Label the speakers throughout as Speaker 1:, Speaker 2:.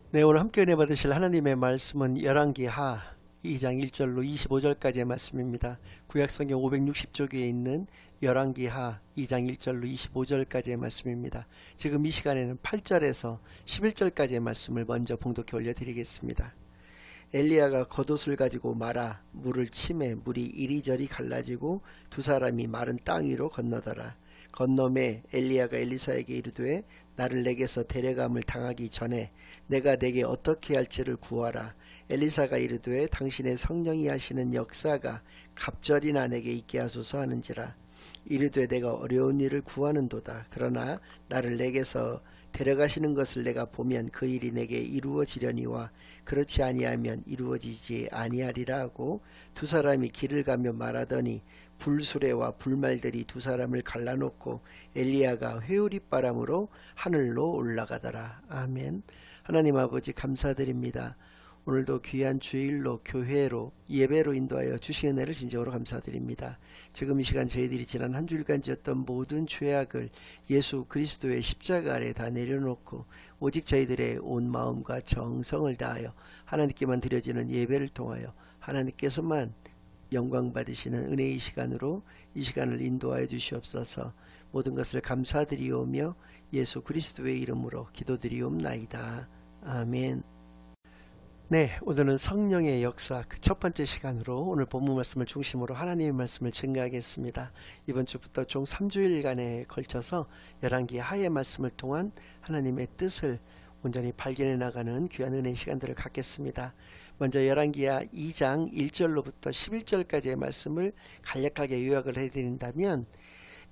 Speaker 1: 네, 오늘 함께 은혜 받으실 하나님의 말씀은 열왕기하 2장 1절로 25절까지의 말씀입니다. 구약성경 560쪽에 있는 열왕기하 2장 1절로 25절까지의 말씀입니다. 지금 이 시간에는 8절에서 11절까지의 말씀을 먼저 봉독해 올려드리겠습니다. 엘리야가 겉옷을 가지고 말아 물을 치매 물이 이리저리 갈라지고 두 사람이 마른 땅 위로 건너더라. 건너매 엘리야가 엘리사에게 이르되 나를 내게서 데려감을 당하기 전에 내가 내게 어떻게 할지를 구하라. 엘리사가 이르되 당신의 성령이 하시는 역사가 갑절이나 내게 있게 하소서 하는지라. 이르되 내가 어려운 일을 구하는도다. 그러나 나를 내게서 데려가시는 것을 내가 보면 그 일이 내게 이루어지려니와 그렇지 아니하면 이루어지지 아니하리라 하고 두 사람이 길을 가며 말하더니 불수레와 불말들이 두 사람을 갈라놓고 엘리야가 회오리바람으로 하늘로 올라가더라. 아멘. 하나님 아버지 감사드립니다. 오늘도 귀한 주일로 교회로 예배로 인도하여 주신 은혜를 진정으로 감사드립니다. 지금 이 시간 저희들이 지난 한 주일간 지었던 모든 죄악을 예수 그리스도의 십자가 아래 다 내려놓고 오직 저희들의 온 마음과 정성을 다하여 하나님께만 드려지는 예배를 통하여 하나님께서만 영광 받으시는 은혜의 시간으로 이 시간을 인도하여 주시옵소서. 모든 것을 감사드리오며 예수 그리스도의 이름으로 기도드리옵나이다. 아멘. 네, 오늘은 성령의 역사 그 첫 번째 시간으로 오늘 본문 말씀을 중심으로 하나님의 말씀을 증거하겠습니다. 이번 주부터 총 3주일간에 걸쳐서 열왕기 하의 말씀을 통한 하나님의 뜻을 온전히 발견해 나가는 귀한 은혜의 시간들을 갖겠습니다. 먼저 열왕기하 2장 1절로부터 11절까지의 말씀을 간략하게 요약을 해드린다면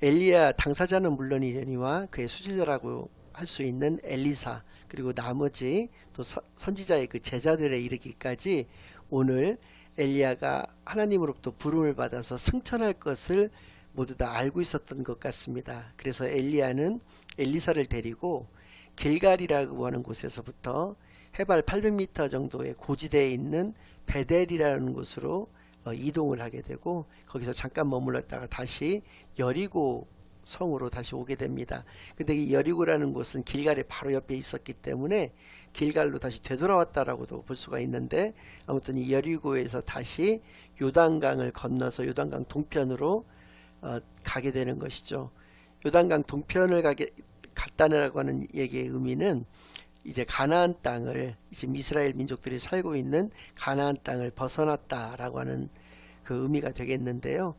Speaker 1: 엘리야 당사자는 물론이려니와 그의 수지자라고 할 수 있는 엘리사 그리고 나머지 또 선지자의 그 제자들에 이르기까지 오늘 엘리야가 하나님으로부터 부름을 받아서 승천할 것을 모두 다 알고 있었던 것 같습니다. 그래서 엘리야는 엘리사를 데리고 길갈이라고 하는 곳에서부터 해발 800m 정도의 고지대에 있는 베델이라는 곳으로 이동을 하게 되고 거기서 잠깐 머물렀다가 다시 여리고 성으로 다시 오게 됩니다. 근데 이 여리고라는 곳은 길갈의 바로 옆에 있었기 때문에 길갈로 다시 되돌아왔다라고도 볼 수가 있는데 아무튼 이 여리고에서 다시 요단강을 건너서 요단강 동편으로 가게 되는 것이죠. 요단강 동편을 갔다라고 하는 얘기의 의미는 이제 가나안 땅을 지금 이스라엘 민족들이 살고 있는 가나안 땅을 벗어났다라고 하는 그 의미가 되겠는데요.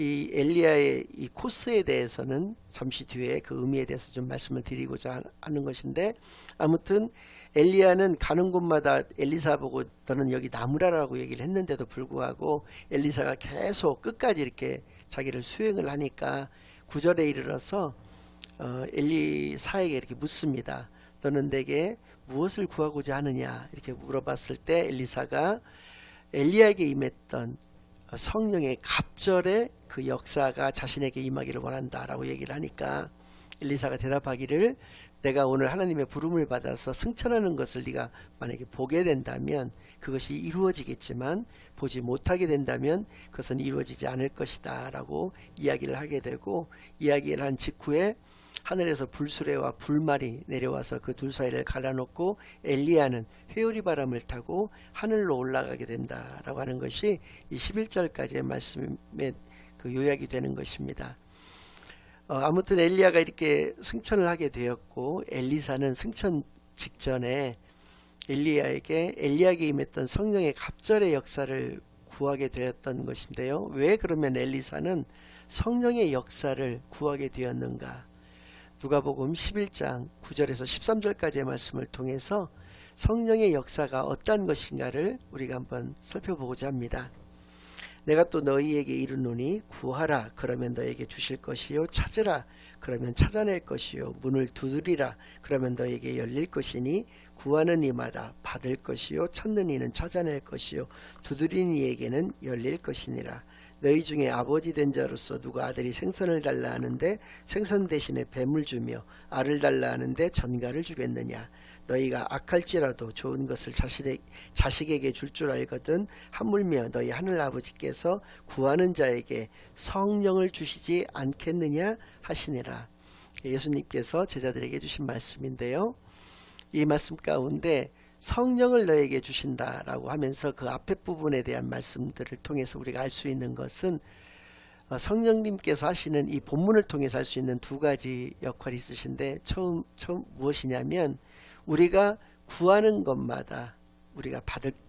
Speaker 1: 이 엘리야의 이 코스에 대해서는 잠시 뒤에 그 의미에 대해서 좀 말씀을 드리고자 하는 것인데 아무튼 엘리야는 가는 곳마다 엘리사 보고 너는 여기 나무라라고 얘기를 했는데도 불구하고 엘리사가 계속 끝까지 이렇게 자기를 수행을 하니까 9절에 이르러서 엘리사에게 이렇게 묻습니다. 너는 내게 무엇을 구하고자 하느냐 이렇게 물어봤을 때 엘리사가 엘리야에게 임했던 성령의 갑절의 그 역사가 자신에게 임하기를 원한다라고 얘기를 하니까 엘리사가 대답하기를 내가 오늘 하나님의 부름을 받아서 승천하는 것을 네가 만약에 보게 된다면 그것이 이루어지겠지만 보지 못하게 된다면 그것은 이루어지지 않을 것이다 라고 이야기를 하게 되고 이야기를 한 직후에 하늘에서 불수레와 불말이 내려와서 그 둘 사이를 갈라놓고 엘리야는 회오리 바람을 타고 하늘로 올라가게 된다라고 하는 것이 이 11절까지의 말씀의 그 요약이 되는 것입니다. 아무튼 엘리야가 이렇게 승천을 하게 되었고 엘리사는 승천 직전에 엘리야에게 임했던 성령의 갑절의 역사를 구하게 되었던 것인데요. 왜 그러면 엘리사는 성령의 역사를 구하게 되었는가? 누가복음 11장 9절에서 13절까지의 말씀을 통해서 성령의 역사가 어떠한 것인가를 우리가 한번 살펴보고자 합니다. 내가 또 너희에게 이르노니 구하라 그러면 너에게 주실 것이요 찾으라 그러면 찾아낼 것이요 문을 두드리라 그러면 너에게 열릴 것이니 구하는 이마다 받을 것이요 찾는 이는 찾아낼 것이요 두드리는 이에게는 열릴 것이니라. 너희 중에 아버지 된 자로서 누가 아들이 생선을 달라 하는데 생선 대신에 뱀을 주며 알을 달라 하는데 전갈을 주겠느냐. 너희가 악할지라도 좋은 것을 자식에게 줄 줄 알거든 하물며 너희 하늘 아버지께서 구하는 자에게 성령을 주시지 않겠느냐 하시니라. 예수님께서 제자들에게 주신 말씀인데요. 이 말씀 가운데 성령을 너에게 주신다라고 하면서 그 앞에 부분에 대한 말씀들을 통해서 우리가 알 수 있는 것은 성령님께서 하시는 이 본문을 통해서 할 수 있는 두 가지 역할이 있으신데 처음 무엇이냐면 우리가 구하는 것마다 우리가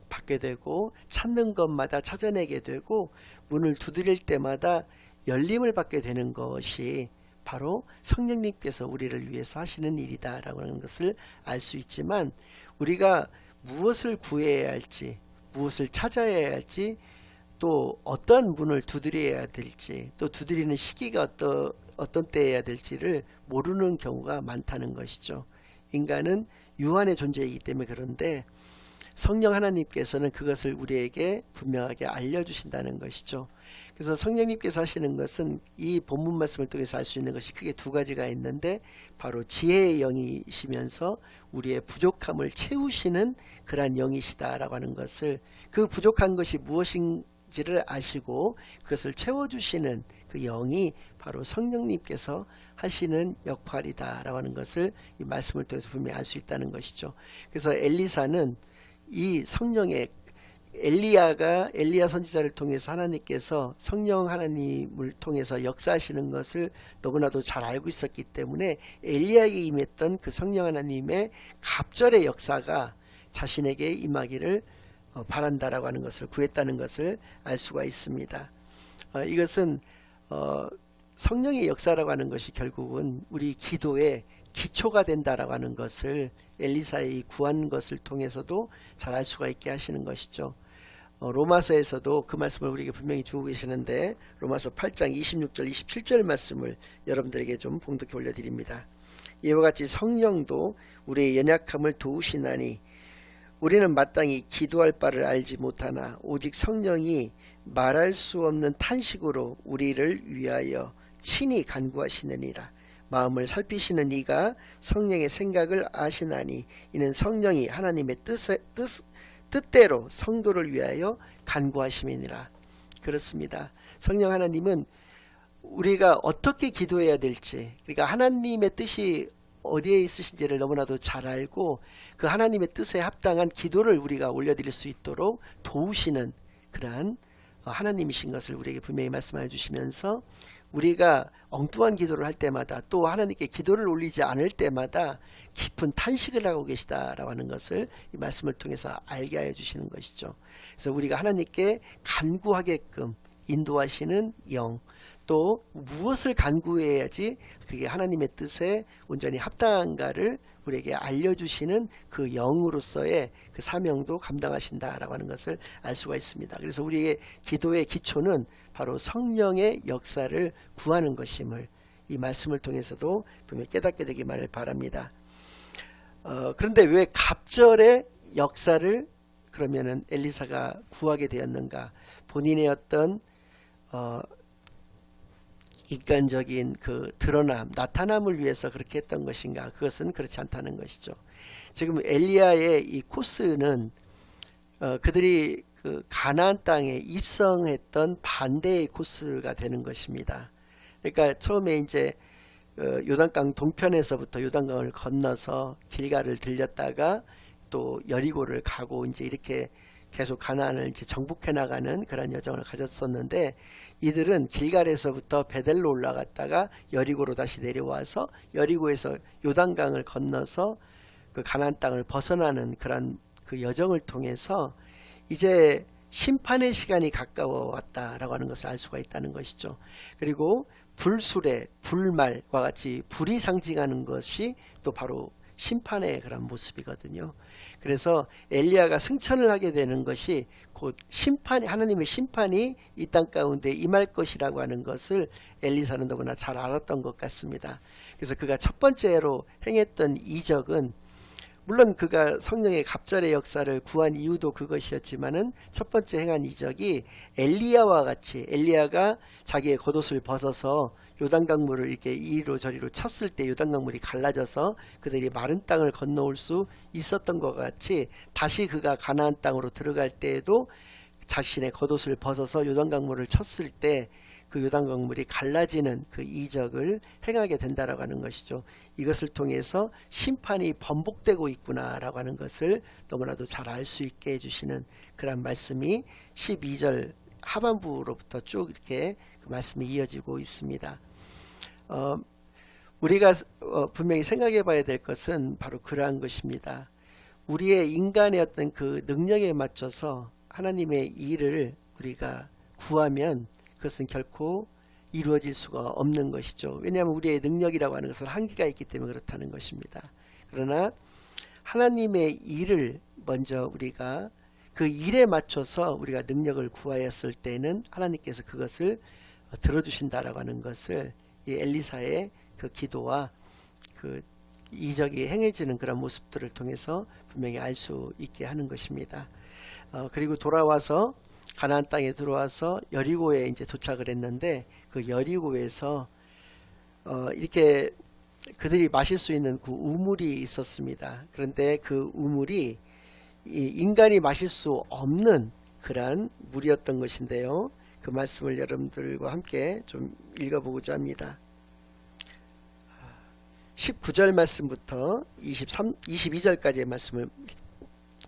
Speaker 1: 받게 되고 찾는 것마다 찾아내게 되고 문을 두드릴 때마다 열림을 받게 되는 것이 바로 성령님께서 우리를 위해서 하시는 일이다 라고 하는 것을 알 수 있지만 우리가 무엇을 구해야 할지 무엇을 찾아야 할지 또 어떤 문을 두드려야 될지 또 두드리는 시기가 어떤 때여야 될지를 모르는 경우가 많다는 것이죠. 인간은 유한의 존재이기 때문에 그런데 성령 하나님께서는 그것을 우리에게 분명하게 알려주신다는 것이죠. 그래서 성령님께서 하시는 것은 이 본문 말씀을 통해서 알 수 있는 것이 크게 두 가지가 있는데 바로 지혜의 영이시면서 우리의 부족함을 채우시는 그러한 영이시다라고 하는 것을 그 부족한 것이 무엇인지를 아시고 그것을 채워주시는 그 영이 바로 성령님께서 하시는 역할이다라고 하는 것을 이 말씀을 통해서 분명히 알 수 있다는 것이죠. 그래서 엘리사는 이 성령의 엘리야 선지자를 통해서 하나님께서 성령 하나님을 통해서 역사하시는 것을 너무나도 잘 알고 있었기 때문에 엘리야에게 임했던 그 성령 하나님의 갑절의 역사가 자신에게 임하기를 바란다라고 하는 것을 구했다는 것을 알 수가 있습니다. 이것은 성령의 역사라고 하는 것이 결국은 우리 기도의 기초가 된다라고 하는 것을 엘리사의 구한 것을 통해서도 잘 알 수가 있게 하시는 것이죠. 로마서에서도 그 말씀을 우리에게 분명히 주고 계시는데 로마서 8장 26절 27절 말씀을 여러분들에게 좀 봉독해 올려드립니다. 이와 같이 성령도 우리의 연약함을 도우시나니 우리는 마땅히 기도할 바를 알지 못하나 오직 성령이 말할 수 없는 탄식으로 우리를 위하여 친히 간구하시느니라. 마음을 살피시는 이가 성령의 생각을 아시나니 이는 성령이 하나님의 뜻대로 성도를 위하여 간구하심이니라. 그렇습니다. 성령 하나님은 우리가 어떻게 기도해야 될지, 그러니까 하나님의 뜻이 어디에 있으신지를 너무나도 잘 알고 그 하나님의 뜻에 합당한 기도를 우리가 올려드릴 수 있도록 도우시는 그러한 하나님이신 것을 우리에게 분명히 말씀해 주시면서 우리가 엉뚱한 기도를 할 때마다 또 하나님께 기도를 올리지 않을 때마다 깊은 탄식을 하고 계시다라고 하는 것을 이 말씀을 통해서 알게 하여 주시는 것이죠. 그래서 우리가 하나님께 간구하게끔 인도하시는 영, 또 무엇을 간구해야지 그게 하나님의 뜻에 온전히 합당한가를 우리에게 알려주시는 그 영으로서의 그 사명도 감당하신다라고 하는 것을 알 수가 있습니다. 그래서 우리의 기도의 기초는 바로 성령의 역사를 구하는 것임을 이 말씀을 통해서도 분명히 깨닫게 되기만을 바랍니다. 그런데 왜 갑절의 역사를 그러면은 엘리사가 구하게 되었는가? 본인의 어떤 인간적인 그 드러남, 나타남을 위해서 그렇게 했던 것인가? 그것은 그렇지 않다는 것이죠. 지금 엘리야의 이 코스는 그들이 그 가나안 땅에 입성했던 반대의 코스가 되는 것입니다. 그러니까 처음에 이제 요단강 동편에서부터 요단강을 건너서 길가를 들렸다가 또 여리고를 가고 이제 이렇게 계속 가나안을 이제 정복해 나가는 그런 여정을 가졌었는데 이들은 길갈에서부터 베델로 올라갔다가 여리고로 다시 내려와서 여리고에서 요단강을 건너서 그 가나안 땅을 벗어나는 그런 그 여정을 통해서 이제 심판의 시간이 가까워 왔다라고 하는 것을 알 수가 있다는 것이죠. 그리고 불수레, 불말과 같이 불이 상징하는 것이 또 바로 심판의 그런 모습이거든요. 그래서 엘리야가 승천을 하게 되는 것이 곧 심판이, 하나님의 심판이 이 땅 가운데 임할 것이라고 하는 것을 엘리사는 너무나 잘 알았던 것 같습니다. 그래서 그가 첫 번째로 행했던 이적은 물론 그가 성령의 갑절의 역사를 구한 이유도 그것이었지만은 첫 번째 행한 이적이 엘리야와 같이 엘리야가 자기의 겉옷을 벗어서 요단강물을 이렇게 이리로 저리로 쳤을 때 요단강물이 갈라져서 그들이 마른 땅을 건너올 수 있었던 것 같이 다시 그가 가나안 땅으로 들어갈 때에도 자신의 겉옷을 벗어서 요단강물을 쳤을 때 그 요단강 물이 갈라지는 그 이적을 행하게 된다라고 하는 것이죠. 이것을 통해서 심판이 번복되고 있구나라고 하는 것을 너무나도 잘 알 수 있게 해주시는 그런 말씀이 12절 하반부로부터 쭉 이렇게 그 말씀이 이어지고 있습니다. 우리가 분명히 생각해 봐야 될 것은 바로 그러한 것입니다. 우리의 인간의 어떤 그 능력에 맞춰서 하나님의 일을 우리가 구하면 그것은 결코 이루어질 수가 없는 것이죠. 왜냐하면 우리의 능력이라고 하는 것은 한계가 있기 때문에 그렇다는 것입니다. 그러나 하나님의 일을 먼저 우리가 그 일에 맞춰서 우리가 능력을 구하였을 때는 하나님께서 그것을 들어주신다라고 하는 것을 이 엘리사의 그 기도와 그 이적이 행해지는 그런 모습들을 통해서 분명히 알 수 있게 하는 것입니다. 그리고 돌아와서 가나안 땅에 들어와서 여리고에 이제 도착을 했는데 그 여리고에서 이렇게 그들이 마실 수 있는 그 우물이 있었습니다. 그런데 그 우물이 인간이 마실 수 없는 그러한 물이었던 것인데요. 그 말씀을 여러분들과 함께 좀 읽어보고자 합니다. 19절 말씀부터 22절까지의 말씀을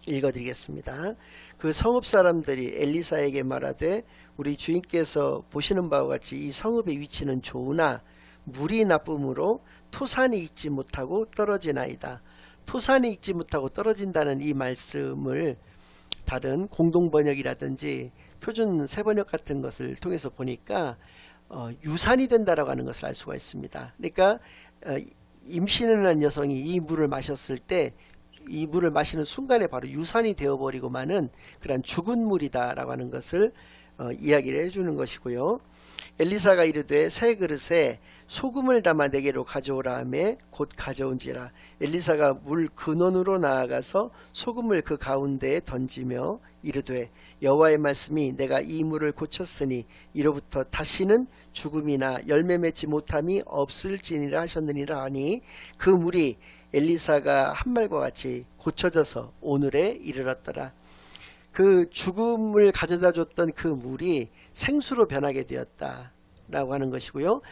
Speaker 1: 읽어드리겠습니다. 그 성읍 사람들이 엘리사에게 말하되 우리 주인께서 보시는 바와 같이 이 성읍의 위치는 좋으나 물이 나쁨으로 토산이 익지 못하고 떨어지나이다. 토산이 익지 못하고 떨어진다는 이 말씀을 다른 공동번역이라든지 표준 세번역 같은 것을 통해서 보니까 유산이 된다라고 하는 것을 알 수가 있습니다. 그러니까 임신을 한 여성이 이 물을 마셨을 때 이 물을 마시는 순간에 바로 유산이 되어버리고 마는 그런 죽은 물이다라고 하는 것을 이야기를 해주는 것이고요. 엘리사가 이르되 새 그릇에 소금을 담아 내게로 가져오라 하매 곧 가져온지라. 엘리사가 물 근원으로 나아가서 소금을 그 가운데에 던지며 이르되 여호와의 말씀이 내가 이 물을 고쳤으니 이로부터 다시는 죽음이나 열매 맺지 못함이 없을지니라 하셨느니라 하니 그 물이 엘리사가 한 말과 같이 고쳐져서 오늘에 이르렀더라. 그 죽음을 가져다 줬던 그 물이 생수로 변하게 되었다라고 하는 것이고요.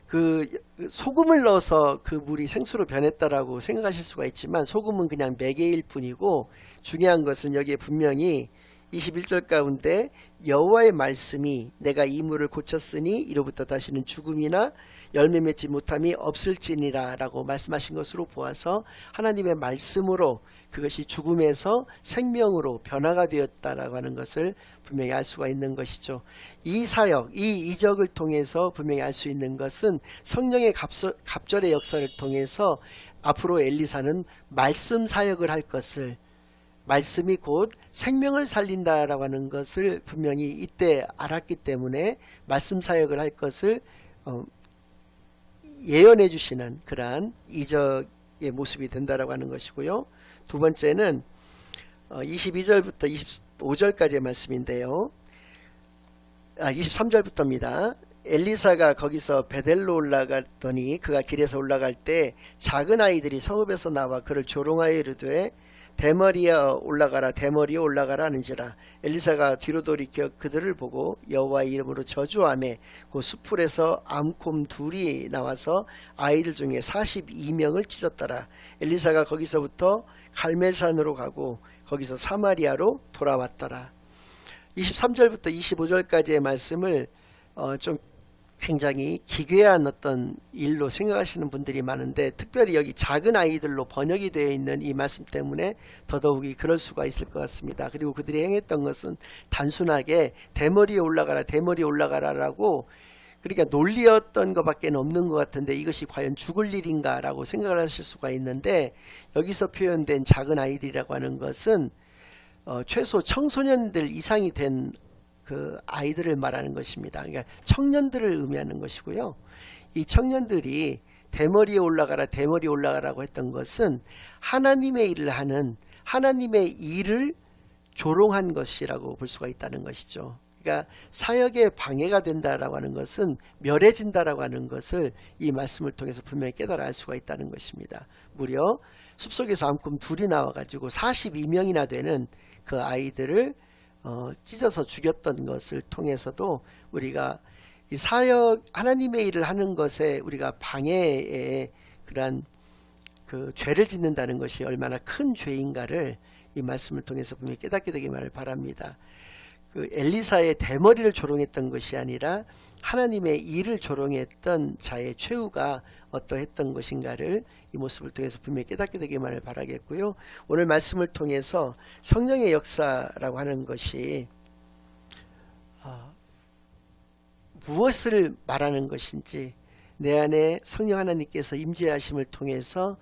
Speaker 1: 그 소금을 넣어서 그 물이 생수로 변했다라고 생각하실 수가 있지만 소금은 그냥 매개일 뿐이고 중요한 것은 여기에 분명히 21절 가운데 여호와의 말씀이 내가 이 물을 고쳤으니 이로부터 다시는 죽음이나 열매 맺지 못함이 없을지니라 라고 말씀하신 것으로 보아서 하나님의 말씀으로 그것이 죽음에서 생명으로 변화가 되었다라고 하는 것을 분명히 알 수가 있는 것이죠. 이 사역, 이 이적을 통해서 분명히 알 수 있는 것은 성령의 갑절의 역사를 통해서 앞으로 엘리사는 말씀 사역을 할 것을, 말씀이 곧 생명을 살린다라고 하는 것을 분명히 이때 알았기 때문에 말씀 사역을 할 것을 예언해 주시는 그러한 이적의 모습이 된다라고 하는 것이고요. 두 번째는 22절부터 25절까지의 말씀인데요. 23절부터입니다. 엘리사가 거기서 베델로 올라갔더니 그가 길에서 올라갈 때 작은 아이들이 성읍에서 나와 그를 조롱하여 이르되 대머리야 올라가라 대머리야 올라가라 하는지라. 엘리사가 뒤로 돌이켜 그들을 보고 여호와의 이름으로 저주하매 그 수풀에서 암곰 둘이 나와서 아이들 중에 42명을 찢었더라. 엘리사가 거기서부터 갈멜산으로 가고 거기서 사마리아로 돌아왔더라. 23절부터 25절까지의 말씀을 좀 굉장히 기괴한 어떤 일로 생각하시는 분들이 많은데 특별히 여기 작은 아이들로 번역이 되어 있는 이 말씀 때문에 더더욱이 그럴 수가 있을 것 같습니다. 그리고 그들이 행했던 것은 단순하게 대머리에 올라가라 대머리에 올라가라라고 그러니까 논리였던 것밖에 없는 것 같은데 이것이 과연 죽을 일인가 라고 생각을 하실 수가 있는데 여기서 표현된 작은 아이들이라고 하는 것은 최소 청소년들 이상이 된 그 아이들을 말하는 것입니다. 그러니까 청년들을 의미하는 것이고요. 이 청년들이 대머리에 올라가라 대머리에 올라가라고 했던 것은 하나님의 일을 하는 하나님의 일을 조롱한 것이라고 볼 수가 있다는 것이죠. 그러니까 사역에 방해가 된다라고 하는 것은 멸해진다라고 하는 것을 이 말씀을 통해서 분명히 깨달아 알 수가 있다는 것입니다. 무려 숲속에서 암곰 둘이 나와가지고 42명이나 되는 그 아이들을 찢어서 죽였던 것을 통해서도 우리가 이 사역 하나님의 일을 하는 것에 우리가 방해에 그러한 그 죄를 짓는다는 것이 얼마나 큰 죄인가를 이 말씀을 통해서 분명히 깨닫게 되기를 바랍니다. 그 엘리사의 대머리를 조롱했던 것이 아니라 하나님의 일을 조롱했던 자의 최후가 어떠했던 것인가를 이 모습을 통해서 분명히 깨닫게 되기를 바라겠고요. 오늘 말씀을 통해서 성령의 역사라고 하는 것이 무엇을 말하는 것인지, 내 안에 성령 하나님께서 임재하심을 통해서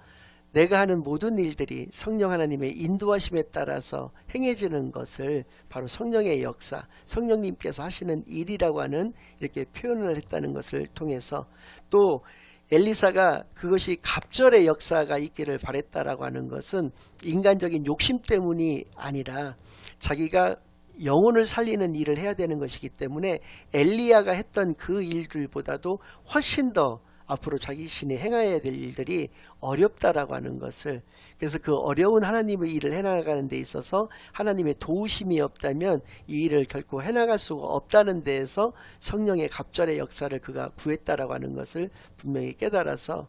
Speaker 1: 내가 하는 모든 일들이 성령 하나님의 인도하심에 따라서 행해지는 것을 바로 성령의 역사, 성령님께서 하시는 일이라고 하는 이렇게 표현을 했다는 것을 통해서, 또 엘리사가 그것이 갑절의 역사가 있기를 바랬다라고 하는 것은 인간적인 욕심 때문이 아니라 자기가 영혼을 살리는 일을 해야 되는 것이기 때문에 엘리야가 했던 그 일들보다도 훨씬 더 앞으로 자기 신이 행해야 될 일들이 어렵다라고 하는 것을, 그래서 그 어려운 하나님의 일을 해나가는 데 있어서 하나님의 도우심이 없다면 이 일을 결코 해나갈 수가 없다는 데에서 성령의 갑절의 역사를 그가 구했다라고 하는 것을 분명히 깨달아서,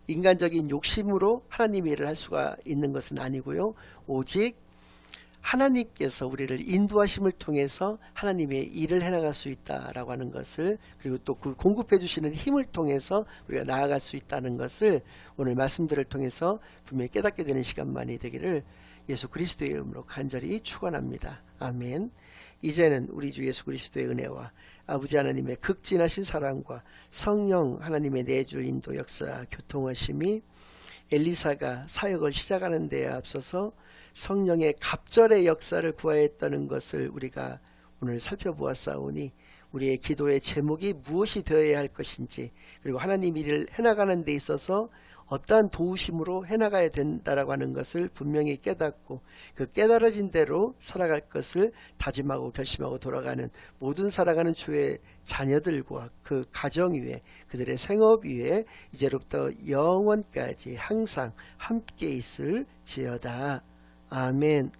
Speaker 1: 인간적인 욕심으로 하나님의 일을 할 수가 있는 것은 아니고요, 오직 하나님께서 우리를 인도하심을 통해서 하나님의 일을 해나갈 수 있다라고 하는 것을, 그리고 또 그 공급해 주시는 힘을 통해서 우리가 나아갈 수 있다는 것을 오늘 말씀들을 통해서 분명히 깨닫게 되는 시간만이 되기를 예수 그리스도의 이름으로 간절히 축원합니다. 아멘. 이제는 우리 주 예수 그리스도의 은혜와 아버지 하나님의 극진하신 사랑과 성령 하나님의 내주 인도 역사 교통하심이 엘리사가 사역을 시작하는 데에 앞서서 성령의 갑절의 역사를 구하였다는 것을 우리가 오늘 살펴보았사오니, 우리의 기도의 제목이 무엇이 되어야 할 것인지, 그리고 하나님 일을 해나가는 데 있어서 어떠한 도우심으로 해나가야 된다라고 하는 것을 분명히 깨닫고 그 깨달아진 대로 살아갈 것을 다짐하고 결심하고 돌아가는 모든 살아가는 주의 자녀들과 그 가정 위에, 그들의 생업 위에 이제로부터 영원까지 항상 함께 있을지어다. 아멘.